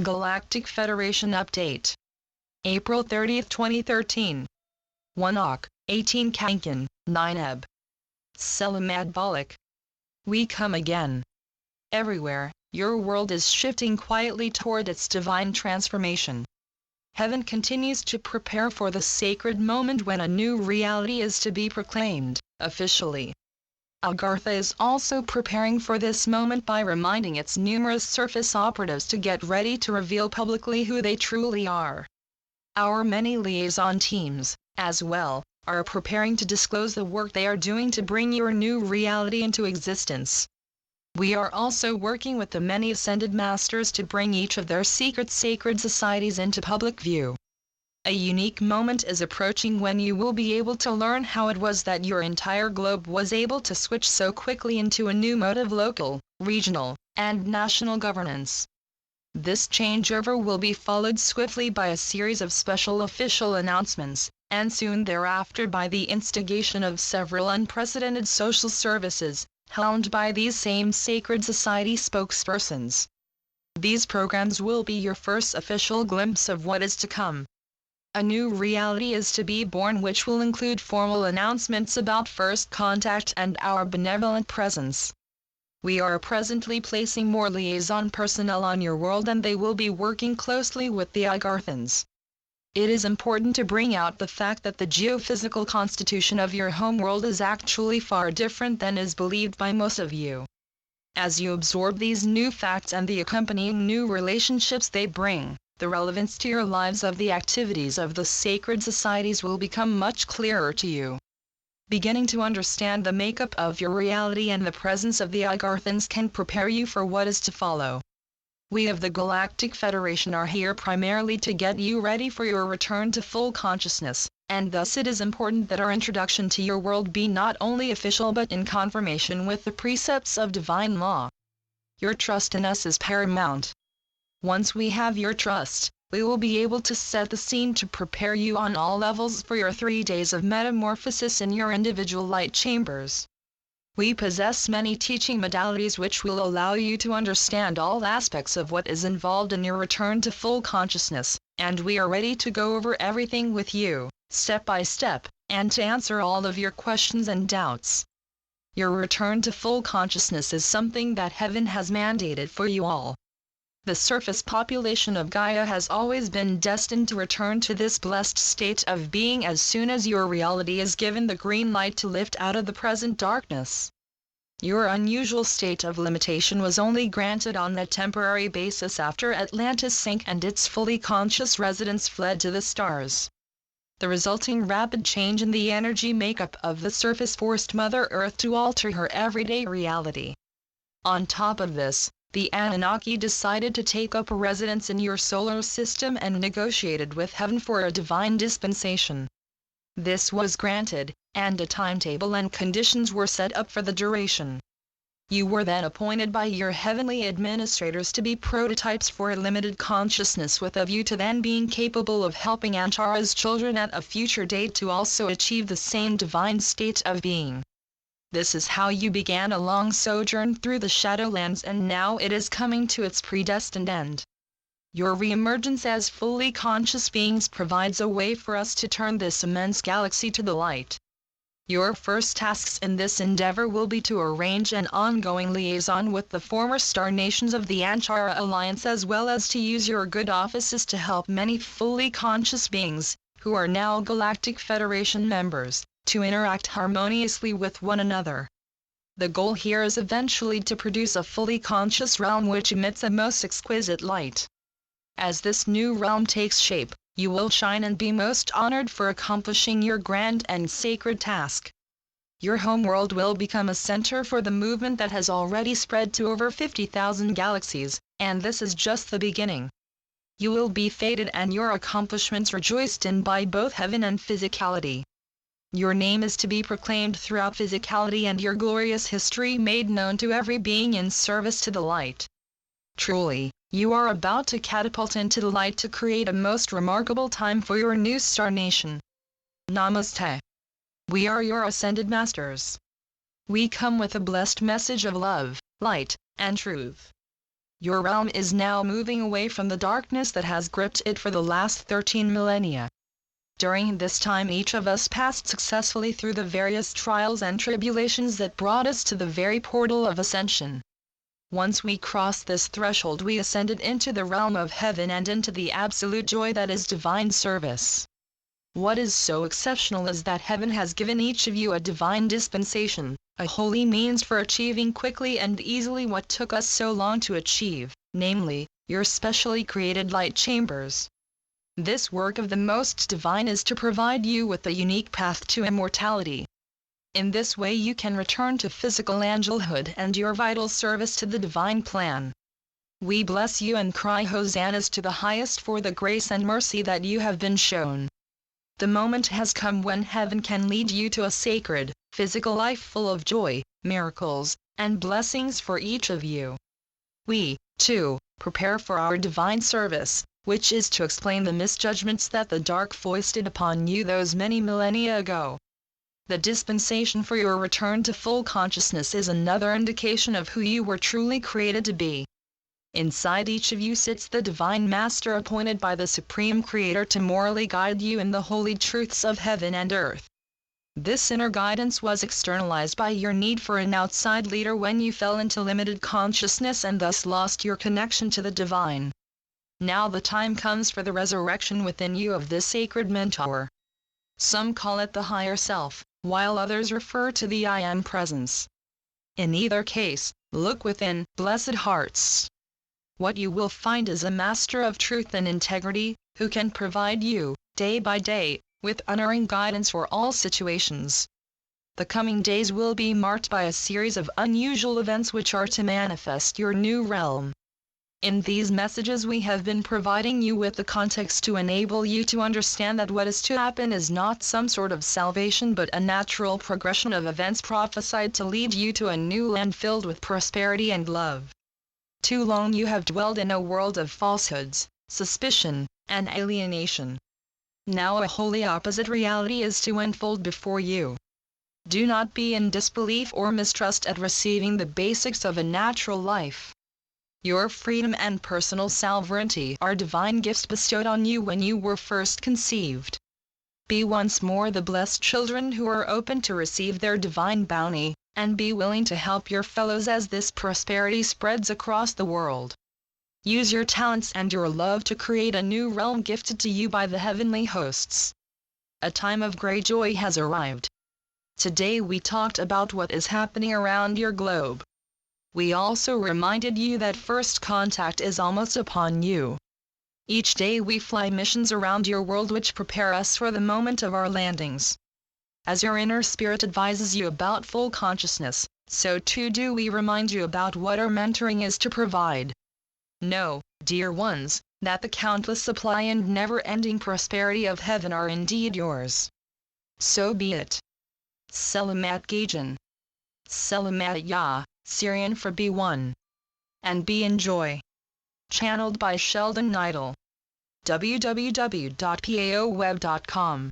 Galactic Federation Update. April 30, 2013. 1 Oc, 18 Kankan, 9 Eb. Selamadbalik. We come again. Everywhere, your world is shifting quietly toward its divine transformation. Heaven continues to prepare for the sacred moment when a new reality is to be proclaimed, officially. Agartha is also preparing for this moment by reminding its numerous surface operatives to get ready to reveal publicly who they truly are. Our many liaison teams, as well, are preparing to disclose the work they are doing to bring your new reality into existence. We are also working with the many ascended masters to bring each of their secret sacred societies into public view. A unique moment is approaching when you will be able to learn how it was that your entire globe was able to switch so quickly into a new mode of local, regional, and national governance. This changeover will be followed swiftly by a series of special official announcements, and soon thereafter by the instigation of several unprecedented social services, helmed by these same sacred society spokespersons. These programs will be your first official glimpse of what is to come. A new reality is to be born, which will include formal announcements about first contact and our benevolent presence. We are presently placing more liaison personnel on your world, and they will be working closely with the Agarthans. It is important to bring out the fact that the geophysical constitution of your home world is actually far different than is believed by most of you. As you absorb these new facts and the accompanying new relationships they bring, the relevance to your lives of the activities of the sacred societies will become much clearer to you. Beginning to understand the makeup of your reality and the presence of the Agarthans can prepare you for what is to follow. We of the Galactic Federation are here primarily to get you ready for your return to full consciousness, and thus it is important that our introduction to your world be not only official but in confirmation with the precepts of divine law. Your trust in us is paramount. Once we have your trust, we will be able to set the scene to prepare you on all levels for your 3 days of metamorphosis in your individual light chambers. We possess many teaching modalities which will allow you to understand all aspects of what is involved in your return to full consciousness, and we are ready to go over everything with you, step by step, and to answer all of your questions and doubts. Your return to full consciousness is something that heaven has mandated for you all. The surface population of Gaia has always been destined to return to this blessed state of being as soon as your reality is given the green light to lift out of the present darkness. Your unusual state of limitation was only granted on a temporary basis after Atlantis sank and its fully conscious residents fled to the stars. The resulting rapid change in the energy makeup of the surface forced Mother Earth to alter her everyday reality. On top of this, the Anunnaki decided to take up a residence in your solar system and negotiated with heaven for a divine dispensation. This was granted, and a timetable and conditions were set up for the duration. You were then appointed by your heavenly administrators to be prototypes for a limited consciousness with a view to then being capable of helping Antara's children at a future date to also achieve the same divine state of being. This is how you began a long sojourn through the Shadowlands, and now it is coming to its predestined end. Your reemergence as fully conscious beings provides a way for us to turn this immense galaxy to the light. Your first tasks in this endeavor will be to arrange an ongoing liaison with the former star nations of the Antara Alliance, as well as to use your good offices to help many fully conscious beings, who are now Galactic Federation members, to interact harmoniously with one another. The goal here is eventually to produce a fully conscious realm which emits a most exquisite light. As this new realm takes shape, you will shine and be most honored for accomplishing your grand and sacred task. Your homeworld will become a center for the movement that has already spread to over 50,000 galaxies, and this is just the beginning. You will be feted and your accomplishments rejoiced in by both heaven and physicality. Your name is to be proclaimed throughout physicality and your glorious history made known to every being in service to the light. Truly, you are about to catapult into the light to create a most remarkable time for your new star nation. Namaste. We are your ascended masters. We come with a blessed message of love, light, and truth. Your realm is now moving away from the darkness that has gripped it for the last 13 millennia. During this time each of us passed successfully through the various trials and tribulations that brought us to the very portal of ascension. Once we crossed this threshold we ascended into the realm of heaven and into the absolute joy that is divine service. What is so exceptional is that heaven has given each of you a divine dispensation, a holy means for achieving quickly and easily what took us so long to achieve, namely, your specially created light chambers. This work of the Most Divine is to provide you with a unique path to immortality. In this way you can return to physical angelhood and your vital service to the divine plan. We bless you and cry hosannas to the highest for the grace and mercy that you have been shown. The moment has come when heaven can lead you to a sacred, physical life full of joy, miracles, and blessings for each of you. We, too, prepare for our divine service, which is to explain the misjudgments that the dark foisted upon you those many millennia ago. The dispensation for your return to full consciousness is another indication of who you were truly created to be. Inside each of you sits the divine master appointed by the Supreme Creator to morally guide you in the holy truths of heaven and earth. This inner guidance was externalized by your need for an outside leader when you fell into limited consciousness and thus lost your connection to the divine. Now the time comes for the resurrection within you of this sacred mentor. Some call it the higher self, while others refer to the I Am presence. In either case, look within, blessed hearts. What you will find is a master of truth and integrity, who can provide you, day by day, with unerring guidance for all situations. The coming days will be marked by a series of unusual events which are to manifest your new realm. In these messages we have been providing you with the context to enable you to understand that what is to happen is not some sort of salvation but a natural progression of events prophesied to lead you to a new land filled with prosperity and love. Too long you have dwelled in a world of falsehoods, suspicion, and alienation. Now a wholly opposite reality is to unfold before you. Do not be in disbelief or mistrust at receiving the basics of a natural life. Your freedom and personal sovereignty are divine gifts bestowed on you when you were first conceived. Be once more the blessed children who are open to receive their divine bounty, and be willing to help your fellows as this prosperity spreads across the world. Use your talents and your love to create a new realm gifted to you by the heavenly hosts. A time of great joy has arrived. Today we talked about what is happening around your globe. We also reminded you that first contact is almost upon you. Each day we fly missions around your world which prepare us for the moment of our landings. As your inner spirit advises you about full consciousness, so too do we remind you about what our mentoring is to provide. Know, dear ones, that the countless supply and never-ending prosperity of heaven are indeed yours. So be it. Selamat Gajan. Selamat Ya, Syrian for B1. And be enjoy. Channeled by Sheldan Nidle. www.paoweb.com